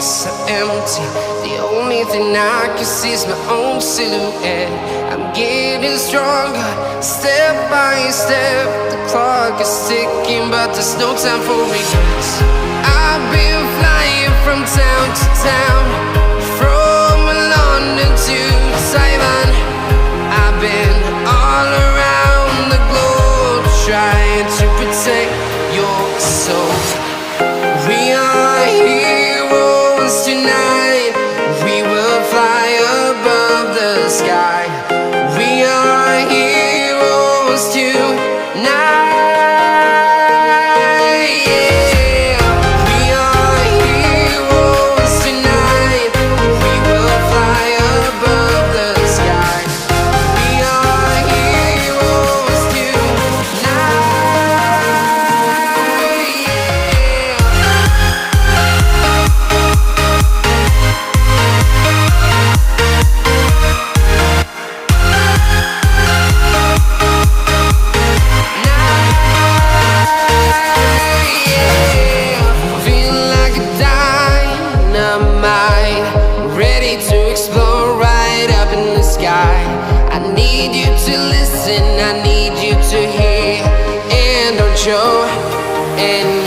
so empty. The only thing I can see is my own silhouette. I'm getting stronger, step by step. The clock is ticking, but there's no time for regrets. I've been flying from town to town, from London to Taiwan. I've been all around the globe, trying to protect your soul. We are heroes tonight. We will fly above the sky. We are heroes tonight. I need you to listen, I need you to hear, and don't show. And